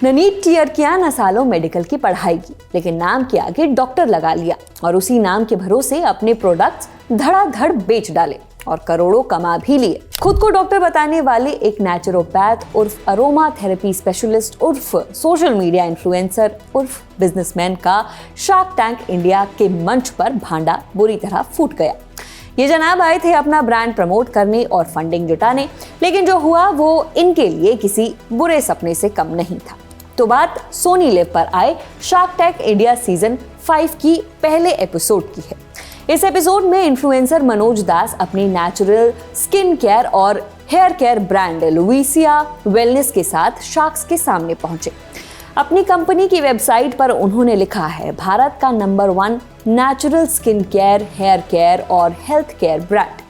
न NEET clear किया, न सालों मेडिकल की पढ़ाई की, लेकिन नाम के आगे डॉक्टर लगा लिया और उसी नाम के भरोसे अपने प्रोडक्ट्स धड़ाधड़ बेच डाले और करोड़ों कमा भी लिए। खुद को डॉक्टर बताने वाले एक नेचुरोपैथ उर्फ अरोमा थेरेपी स्पेशलिस्ट उर्फ सोशल मीडिया इन्फ्लुएंसर उर्फ बिजनेसमैन का शार्क टैंक इंडिया के मंच पर भांडा बुरी तरह फूट गया। ये जनाब आए थे अपना ब्रांड प्रमोट करने और फंडिंग जुटाने, लेकिन जो हुआ वो इनके लिए किसी बुरे सपने से कम नहीं था। तो बात सोनी लिव पर आए शार्क टैंक इंडिया सीजन 5 की पहले एपिसोड की है। इस एपिसोड में इन्फ्लुएंसर मनोज दास अपनी नेचुरल स्किन केयर और हेयर केयर ब्रांड लुइसिया वेलनेस के साथ शार्क्स के सामने पहुंचे। अपनी कंपनी की वेबसाइट पर उन्होंने लिखा है, भारत का number 1 natural skin care, hair care और health care brand.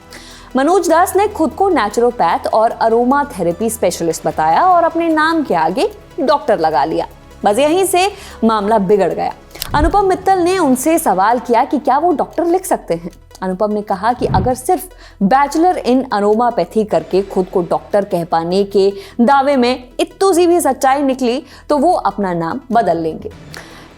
Manoj Das ने खुद को नेचुरोपैथ और अरोमा थेरेपी स्पेशलिस्ट बताया और अपने नाम के आगे डॉक्टर लगा लिया। बस यहीं से मामला बिगड़ गया। अनुपम मित्तल ने उनसे सवाल किया कि क्या वो डॉक्टर लिख सकते हैं। अनुपम ने कहा कि अगर सिर्फ बैचलर इन अरोमापैथी करके खुद को डॉक्टर कह पाने के दावे में इत्तू सी भी सच्चाई निकली तो वो अपना नाम बदल लेंगे।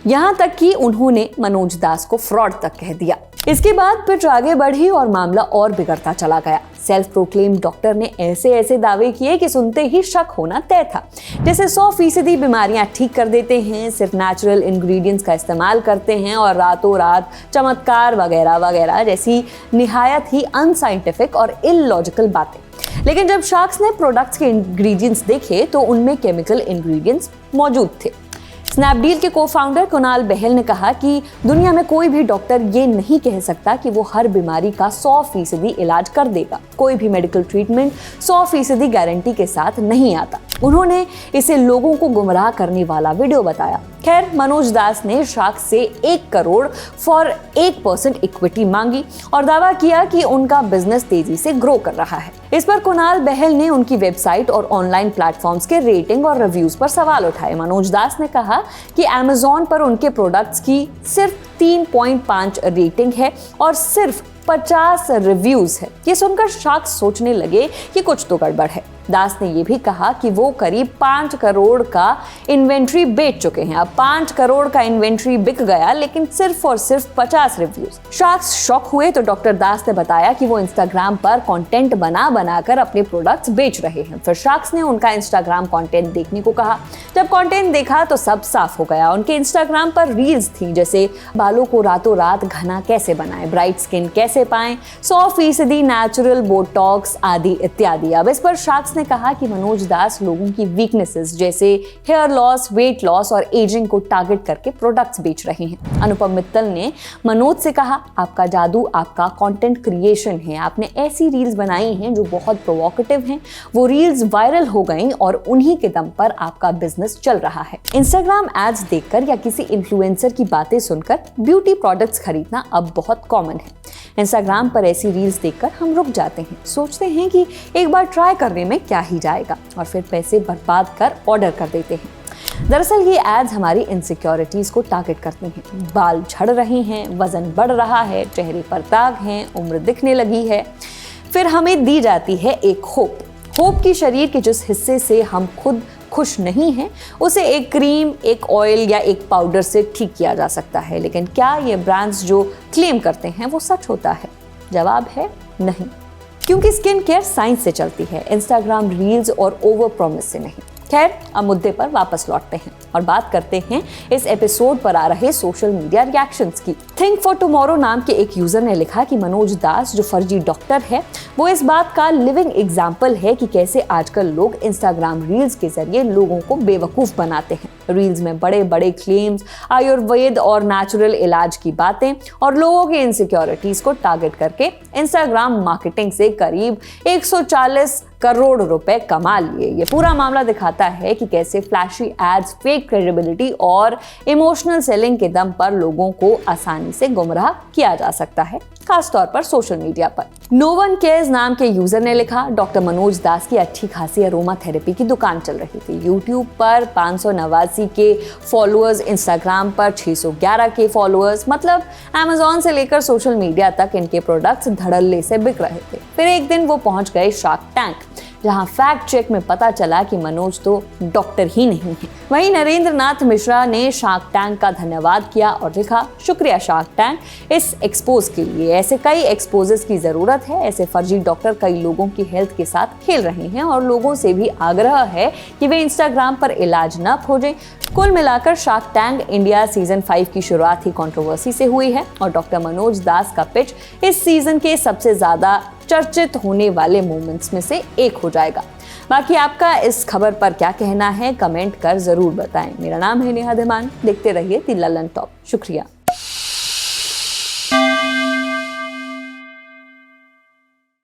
यहाँ तक कि उन्होंने मनोज दास को फ्रॉड तक कह दिया। इसके बाद पिच आगे बढ़ी और मामला और बिगड़ता चला गया। सेल्फ प्रोक्लेम डॉक्टर ने ऐसे दावे किए कि सुनते ही शक होना तय था, जैसे 100% बीमारियां ठीक कर देते हैं, सिर्फ नेचुरल इंग्रेडिएंट्स का इस्तेमाल करते हैं और रातों रात चमत्कार वगैरह वगैरह जैसी निहायत ही अनसाइंटिफिक और इलॉजिकल बातें। लेकिन जब शार्क्स ने प्रोडक्ट्स के इंग्रेडिएंट्स देखे तो उनमें केमिकल इंग्रेडिएंट्स मौजूद थे। स्नैपडील के को-फाउंडर कुणाल बहल ने कहा कि दुनिया में कोई भी डॉक्टर ये नहीं कह सकता कि वो हर बीमारी का 100% इलाज कर देगा। कोई भी मेडिकल ट्रीटमेंट 100% गारंटी के साथ नहीं आता। उन्होंने इसे लोगों को गुमराह करने वाला वीडियो बताया। खैर, मनोज दास ने शार्क्स से 1 करोड़ फॉर 1% इक्विटी मांगी और दावा किया कि उनका बिजनेस तेजी से ग्रो कर रहा है। इस पर कुणाल बहल ने उनकी वेबसाइट और ऑनलाइन प्लेटफॉर्म्स के रेटिंग और रिव्यूज पर सवाल उठाए। मनोज दास ने कहा कि Amazon पर उनके प्रोडक्ट्स की सिर्फ 3.5 रेटिंग है और सिर्फ 50 रिव्यूज है। ये सुनकर शार्क्स सोचने लगे कि कुछ तो गड़बड़ है। दास ने यह भी कहा कि वो करीब 5 करोड़ का इन्वेंट्री बेच चुके हैं। अब 5 करोड़ का इन्वेंट्री बिक गया, लेकिन सिर्फ और सिर्फ 50 रिव्यूज। शार्क्स शॉक हुए तो डॉक्टर दास ने बताया कि वो इंस्टाग्राम पर कंटेंट बनाकर अपने प्रोडक्ट्स बेच रहे हैं। फिर शार्क्स ने उनका इंस्टाग्राम कंटेंट देखने को कहा। जब कंटेंट देखा तो सब साफ हो गया। उनके इंस्टाग्राम पर रील्स थी, जैसे बालों को रातों रात घना कैसे बनाएं, ब्राइट स्किन कैसे पाएं, 100% नेचुरल बोटॉक्स आदि इत्यादि। अब इस पर शार्क्स ने कहा कि मनोज दास लोगों की वीकनेसेस जैसे हेयर लॉस, वेट लॉस और एजिंग को टारगेट करके प्रोडक्ट्स बेच रहे हैं। अनुपम मित्तल ने मनोज से कहा, आपका जादू आपका कंटेंट क्रिएशन है। आपने ऐसी रील्स बनाई हैं जो बहुत प्रोवोकेटिव हैं। वो रील्स वायरल हो गई और उन्हीं के दम पर आपका बिजनेस चल रहा है। इंस्टाग्राम एड्स देखकर या किसी इन्फ्लुएंसर की बातें सुनकर ब्यूटी प्रोडक्ट्स खरीदना अब बहुत कॉमन है। इंस्टाग्राम पर ऐसी रील्स देखकर हम रुक जाते हैं, सोचते हैं कि एक बार ट्राई करने में क्या ही जाएगा और फिर पैसे बर्बाद कर ऑर्डर कर देते हैं। दरअसल ये एड्स हमारी इनसिक्योरिटीज को टारगेट करती हैं। बाल झड़ रहे हैं, वजन बढ़ रहा है, चेहरे पर दाग हैं, उम्र दिखने लगी है। फिर हमें दी जाती है एक होप की शरीर के जिस हिस्से से हम खुद खुश नहीं हैं, उसे एक क्रीम, एक ऑयल या एक पाउडर से ठीक किया जा सकता है। लेकिन क्या ये ब्रांड्स जो क्लेम करते हैं वो सच होता है? जवाब है नहीं, क्योंकि स्किन केयर साइंस से चलती है, इंस्टाग्राम रील्स और ओवर प्रॉमिस से नहीं। खैर, अब मुद्दे पर वापस लौटते हैं और बात करते हैं इस एपिसोड पर आ रहे सोशल मीडिया रिएक्शंस की। थिंक फॉर टुमारो नाम के एक यूजर ने लिखा कि मनोज दास जो फर्जी डॉक्टर है वो इस बात का लिविंग एग्जाम्पल है कि कैसे आजकल लोग इंस्टाग्राम रील्स के जरिए लोगों को बेवकूफ बनाते हैं। रील्स में बड़े बड़े क्लेम्स, आयुर्वेद और नेचुरल इलाज की बातें और लोगों की इनसिक्योरिटीज को टारगेट करके इंस्टाग्राम मार्केटिंग से करीब 140 करोड़ रुपए कमा लिए। ये पूरा मामला दिखाता है कि कैसे फ्लैशी एड्स, फेक क्रेडिबिलिटी और इमोशनल सेलिंग के दम पर लोगों को आसानी से गुमराह किया जा सकता है, खासतौर पर सोशल मीडिया पर। नो वन केयर्स नाम के यूजर ने लिखा, डॉक्टर मनोज दास की अच्छी खासी अरोमा थेरेपी की दुकान चल रही थी। यूट्यूब पर 589 के फॉलोअर्स, इंस्टाग्राम पर 611 के फॉलोअर्स, मतलब Amazon से लेकर सोशल मीडिया तक इनके प्रोडक्ट्स धड़ल्ले से बिक रहे थे। फिर एक दिन वो पहुंच गए शार्क टैंक। जहां फैक्ट चेक में पता चला कि मनोज तो डॉक्टर ही नहीं है। वहीं नरेंद्र नाथ मिश्रा ने शार्क टैंक का धन्यवाद किया और लिखा, शुक्रिया शार्क टैंक इस एक्सपोज के लिए। ऐसे कई एक्सपोजेस की जरूरत है। ऐसे फर्जी डॉक्टर कई लोगों की हेल्थ के साथ खेल रहे हैं और लोगों से भी आग्रह है कि वे इंस्टाग्राम पर इलाज न खोजें। कुल मिलाकर शार्क टैंक इंडिया सीजन 5 की शुरुआत ही कंट्रोवर्सी से हुई है और डॉक्टर मनोज दास का पिच इस सीजन के सबसे ज्यादा चर्चित होने वाले मोमेंट्स में से एक हो जाएगा। बाकी आपका इस खबर पर क्या कहना है, कमेंट कर जरूर बताएं। मेरा नाम है नेहा धीमान। देखते रहिए दी ललन टॉप। शुक्रिया।